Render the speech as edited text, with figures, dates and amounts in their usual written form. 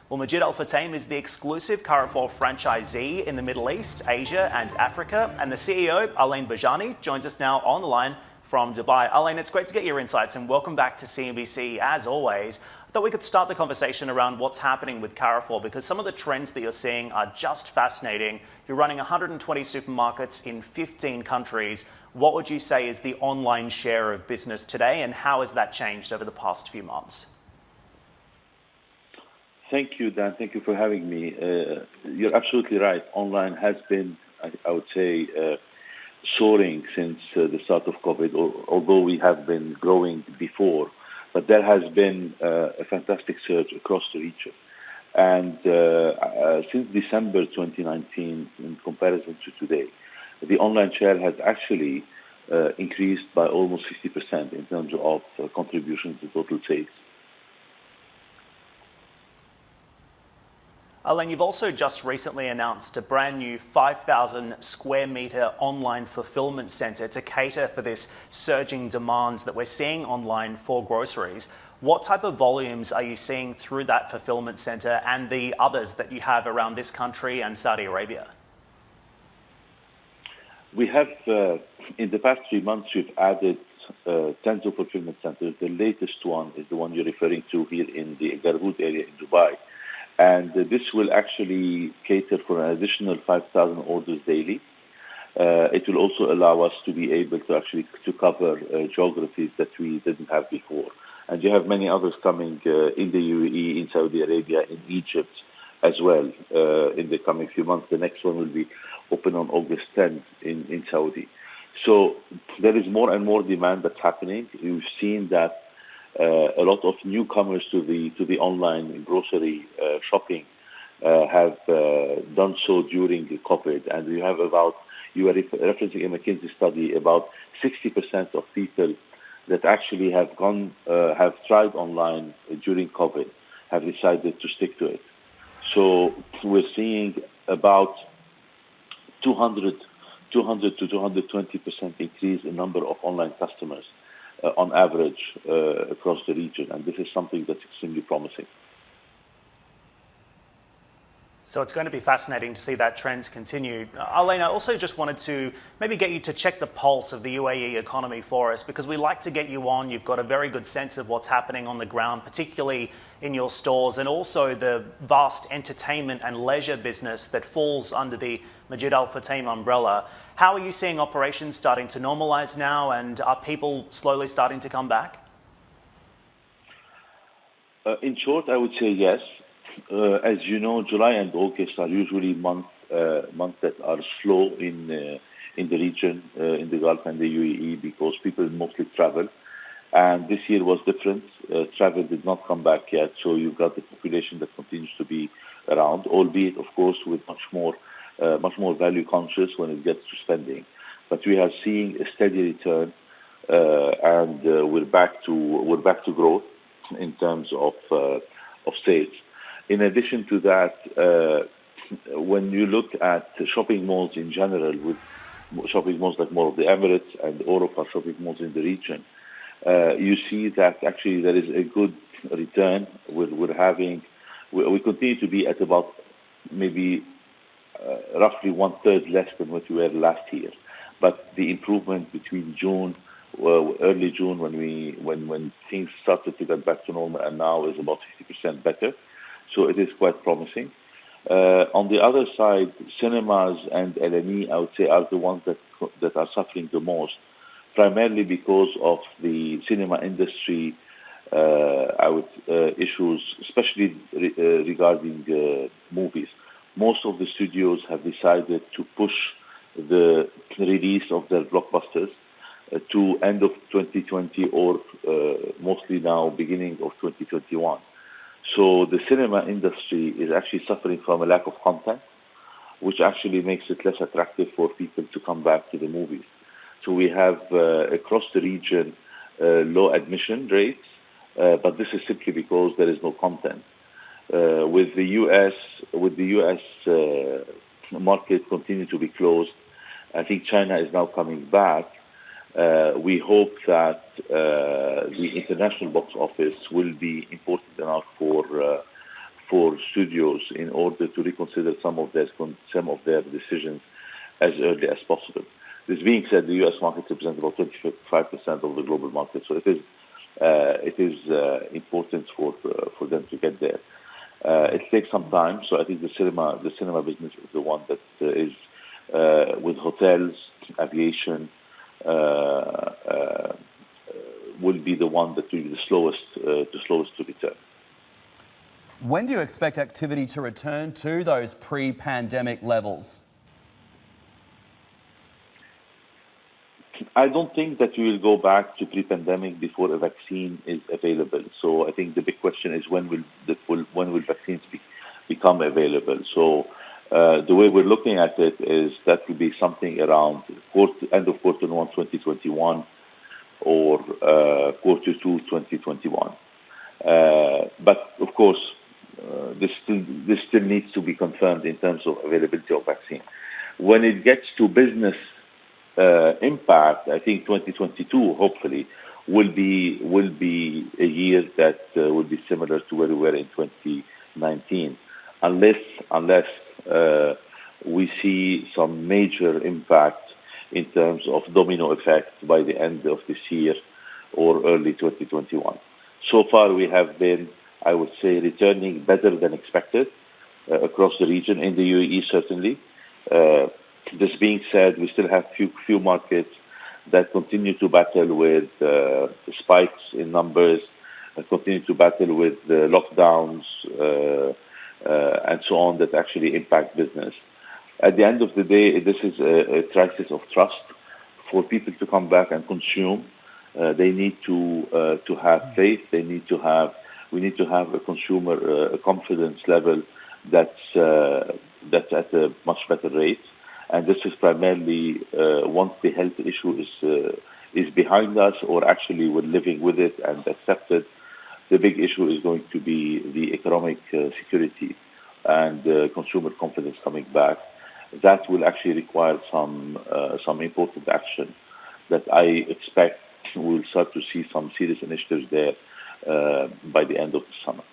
Well, Majid Al Futtaim is the exclusive Carrefour franchisee in the Middle East, Asia and Africa, and the CEO, Alain Bejjani, joins us now on the line from Dubai. Alain, it's great to get your insights and welcome back to CNBC as always. I thought we could start the conversation around what's happening with Carrefour because some of the trends that you're seeing are just fascinating. You're running 120 supermarkets in 15 countries. What would you say is the online share of business today and how has that changed over the past few months? Thank you, Dan. Thank you for having me. You're absolutely right. Online has been, I would say, soaring since the start of COVID, although we have been growing before. But there has been a fantastic surge across the region. And since December 2019, in comparison to today, the online share has actually increased by almost 50% in terms of contribution to total sales. Alain, you've also just recently announced a brand new 5,000 square metre online fulfilment centre to cater for this surging demand that we're seeing online for groceries. What type of volumes are you seeing through that fulfilment centre and the others that you have around this country and Saudi Arabia? We have, in the past 3 months, we've added tens of fulfilment centres. The latest one is the one you're referring to here in the Carrefour area in Dubai. And this will actually cater for an additional 5,000 orders daily. It will also allow us to be able to actually cover geographies that we didn't have before. And you have many others coming in the UAE, in Saudi Arabia, in Egypt as well in the coming few months. The next one will be open on August 10th in Saudi. So there is more and more demand that's happening. You've seen that a lot of newcomers to the online grocery shopping have done so during COVID, and we have you are referencing a McKinsey study, about 60% of people that actually have tried online during COVID have decided to stick to it. So we're seeing about 200 to 220% increase in number of online customers on average across the region, and this is something that's extremely promising. So it's going to be fascinating to see that trends continue. Alain, I also just wanted to maybe get you to check the pulse of the UAE economy for us, because we like to get you on. You've got a very good sense of what's happening on the ground, particularly in your stores, and also the vast entertainment and leisure business that falls under the Majid Al Futtaim umbrella. How are you seeing operations starting to normalize now, and are people slowly starting to come back? In short, I would say yes. As you know, July and August are usually months that are slow in the region, in the Gulf and the UAE, because people mostly travel. And this year was different. Travel did not come back yet, so you've got the population that continues to be around, albeit, of course, with much more value conscious when it gets to spending. But we are seeing a steady return, and we're back to growth in terms of sales. In addition to that, when you look at shopping malls in general, with shopping malls like Mall of the Emirates and all of our shopping malls in the region, you see that actually there is a good return. We continue to be at about maybe roughly 1/3 less than what we were last year. But the improvement between early June, when things started to get back to normal, and now is about 50% better. So it is quite promising. On the other side, cinemas and LME, I would say, are the ones that are suffering the most, primarily because of the cinema industry issues, especially regarding movies. Most of the studios have decided to push the release of their blockbusters to end of 2020 or mostly now beginning of 2021. So the cinema industry is actually suffering from a lack of content, which actually makes it less attractive for people to come back to the movies. So we have across the region low admission rates, but this is simply because there is no content. With the U.S. market continue to be closed, I think China is now coming back. We hope that the international box office will be important enough for studios in order to reconsider some of their decisions as early as possible. This being said, the U.S. market represents about 25% of the global market, so it is important for them to get there. It takes some time, so I think the cinema business is the one that is with hotels, aviation, will be the one that will be the slowest to return. When do you expect activity to return to those pre-pandemic levels? I don't think that we will go back to pre-pandemic before a vaccine is available. So I think the big question is when will vaccines become available? So the way we're looking at it is that will be something around end of quarter one 2021 or quarter two 2021. But of course, this still needs to be confirmed in terms of availability of vaccine. When it gets to business impact, I think 2022 hopefully will be a year that will be similar to where we were in 2019, unless we see some major impact in terms of domino effect by the end of this year or early 2021. So far, we have been, I would say, returning better than expected across the region, in the UAE certainly. This being said, we still have few markets that continue to battle with spikes in numbers, continue to battle with lockdowns and so on that actually impact business. At the end of the day, this is a crisis of trust. For people to come back and consume, they need to have faith. We need to have a consumer confidence level that's at a much better rate. And this is primarily once the health issue is behind us, or actually we're living with it and accepted. The big issue is going to be the economic security and consumer confidence coming back. That will actually require some important action that I expect we'll start to see some serious initiatives there by the end of the summer.